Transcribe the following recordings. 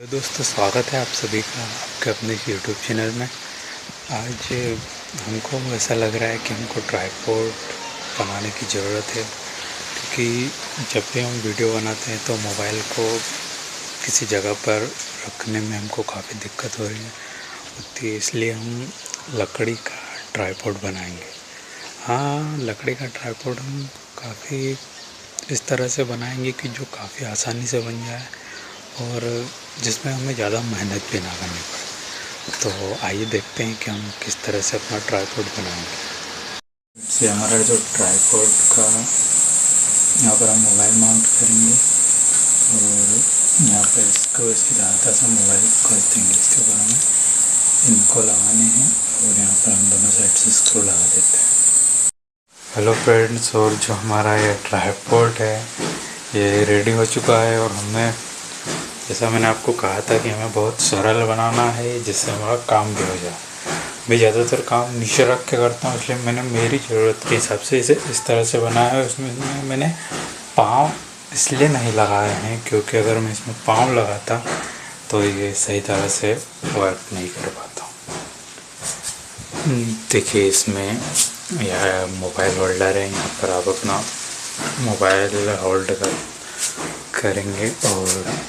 दोस्तों, स्वागत है आप सभी का आपके अपने यूट्यूब चैनल में। आज हमको ऐसा लग रहा है कि हमको ट्राइपॉड बनाने की ज़रूरत है, क्योंकि जब भी हम वीडियो बनाते हैं तो मोबाइल को किसी जगह पर रखने में हमको काफ़ी दिक्कत हो रही है, इसलिए हम लकड़ी का ट्राइपॉड बनाएंगे। हाँ, लकड़ी का ट्राइपॉड हम काफ़ी इस तरह से बनाएंगे कि जो काफ़ी आसानी से बन जाए और जिसमें हमें ज़्यादा मेहनत भी ना करनी पड़े। तो आइए देखते हैं कि हम किस तरह से अपना ट्राइपॉड बनाएंगे। इससे हमारा जो ट्राइपॉड का यहाँ पर हम मोबाइल माउंट करेंगे और यहाँ पर इसको इसकी सहायता से मोबाइल कस देंगे। इसके ऊपर हमें इनको लगाने हैं और यहाँ पर हम दोनों साइड से स्क्रू लगा देते हैं। हेलो फ्रेंड्स, और जो हमारा ये ट्राइपॉड है ये रेडी हो चुका है और हमने जैसा मैंने आपको कहा था कि हमें बहुत सरल बनाना है जिससे हमारा काम भी हो जाए। मैं ज़्यादातर काम नीचे रख के करता हूँ, इसलिए मैंने मेरी ज़रूरत के हिसाब से इसे इस तरह से बनाया है। उसमें मैंने पाँव इसलिए नहीं लगाए हैं क्योंकि अगर मैं इसमें पाँव लगाता तो ये सही तरह से वर्क नहीं कर पाता। देखिए, इसमें यह मोबाइल होल्डर है, यहाँ पर आप अपना मोबाइल होल्ड करेंगे और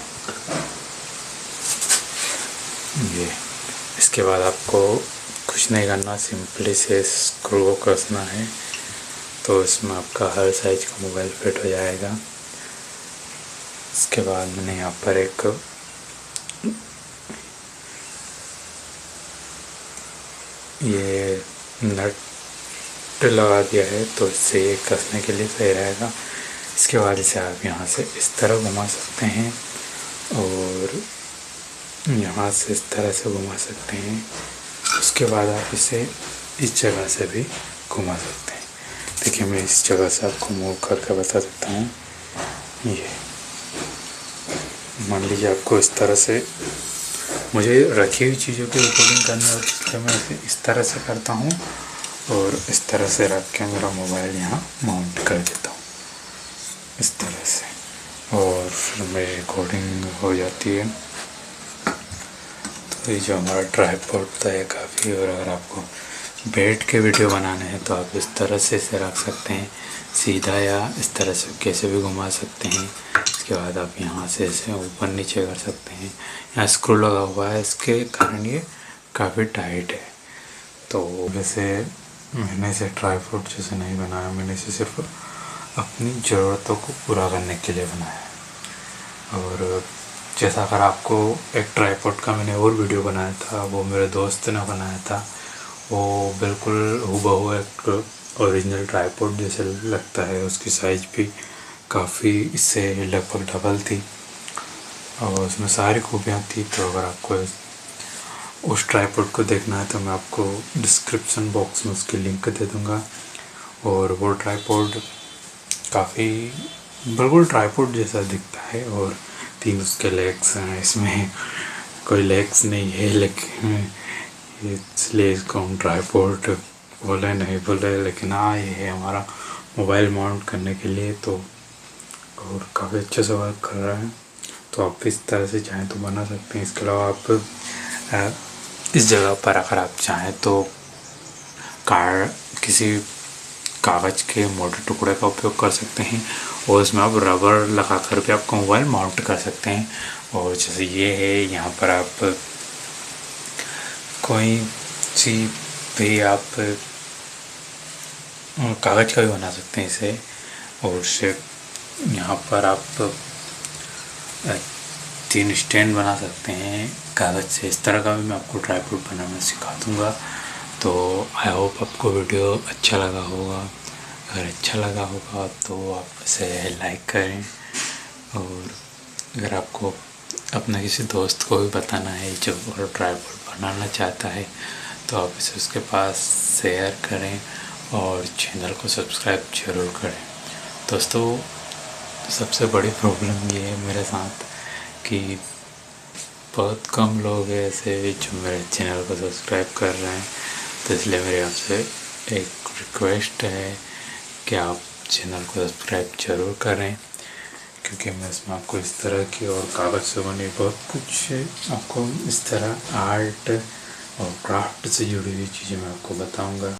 ये इसके बाद आपको कुछ नहीं करना, सिंपली से स्क्रू को कसना है तो इसमें आपका हर साइज का मोबाइल फिट हो जाएगा। इसके बाद मैंने यहाँ पर एक ये नट लगा दिया है तो इससे ये कसने के लिए सही रहेगा। इसके बाद इसे आप यहाँ से इस तरह घुमा सकते हैं और यहाँ से इस तरह से घुमा सकते हैं। उसके बाद आप इसे इस जगह से भी घुमा सकते हैं। देखिए, मैं इस जगह से आपको मूव करके बता देता हूँ। ये मान लीजिए आपको इस तरह से मुझे रखी हुई चीज़ों की रिकॉर्डिंग करनी होती है तो मैं इसे इस तरह से करता हूँ और इस तरह से रख के मेरा मोबाइल यहाँ माउंट कर देता हूँ इस तरह से, और फिर मेरी रिकॉर्डिंग हो जाती है। तो ये जो हमारा ट्राइपॉड था ये काफ़ी, और अगर आपको बैठ के वीडियो बनाने हैं तो आप इस तरह से इसे रख सकते हैं सीधा, या इस तरह से कैसे भी घुमा सकते हैं। इसके बाद आप यहाँ से इसे ऊपर नीचे कर सकते हैं। यहाँ स्क्रू लगा हुआ है, इसके कारण ये काफ़ी टाइट है। तो वैसे मैंने इसे ट्राइपॉड जैसे नहीं बनाया, मैंने इसे सिर्फ अपनी ज़रूरतों को पूरा करने के लिए बनाया। और जैसा अगर आपको एक ट्राइपॉड का मैंने और वीडियो बनाया था, वो मेरे दोस्त ने बनाया था, वो बिल्कुल हूबहू एक ओरिजिनल ट्राइपॉड जैसे लगता है। उसकी साइज़ भी काफ़ी इससे लगभग डबल थी और उसमें सारी खूबियाँ थी। तो अगर आपको उस ट्राइपॉड को देखना है तो मैं आपको डिस्क्रिप्शन बॉक्स में उसकी लिंक दे दूँगा। और वो ट्राइपॉड काफ़ी बिल्कुल ट्राइपॉड जैसा दिखता है और 3 उसके लेग्स हैं। इसमें कोई लेग्स नहीं है, लेकिन इसलिए इसको हम ट्राइपॉड बोले नहीं बोले, लेकिन हाँ ये है हमारा मोबाइल माउंट करने के लिए। तो और काफ़ी अच्छे से वर्क कर रहा है। तो आप इस तरह से चाहें तो बना सकते हैं। इसके अलावा आप इस जगह पर अगर आप चाहें तो किसी कागज़ के मोटे टुकड़े का उपयोग कर सकते हैं और उसमें आप रबर लगा कर भी आपका मोबाइल माउंट कर सकते हैं। और जैसे ये है, यहाँ पर आप कोई सी भी आप कागज़ का भी बना सकते हैं इसे, और उससे यहाँ पर आप 3 स्टैंड बना सकते हैं कागज़ से। इस तरह का भी मैं आपको ट्राइपॉड बनाना सिखा दूँगा। तो आई होप आपको वीडियो अच्छा लगा होगा। अगर अच्छा लगा होगा तो आप इसे लाइक करें, और अगर आपको अपने किसी दोस्त को भी बताना है जो ट्राइपॉड बनाना चाहता है तो आप इसे उसके पास शेयर करें और चैनल को सब्सक्राइब ज़रूर करें। दोस्तों, सबसे बड़ी प्रॉब्लम ये है मेरे साथ कि बहुत कम लोग हैं ऐसे जो मेरे चैनल को सब्सक्राइब कर रहे हैं। तो इसलिए मेरे आपसे एक रिक्वेस्ट है कि आप चैनल को सब्सक्राइब ज़रूर करें, क्योंकि मैं इसमें आपको इस तरह की और कागज़ से बनी बहुत कुछ आपको इस तरह आर्ट और क्राफ्ट से जुड़ी हुई चीज़ें मैं आपको बताऊंगा।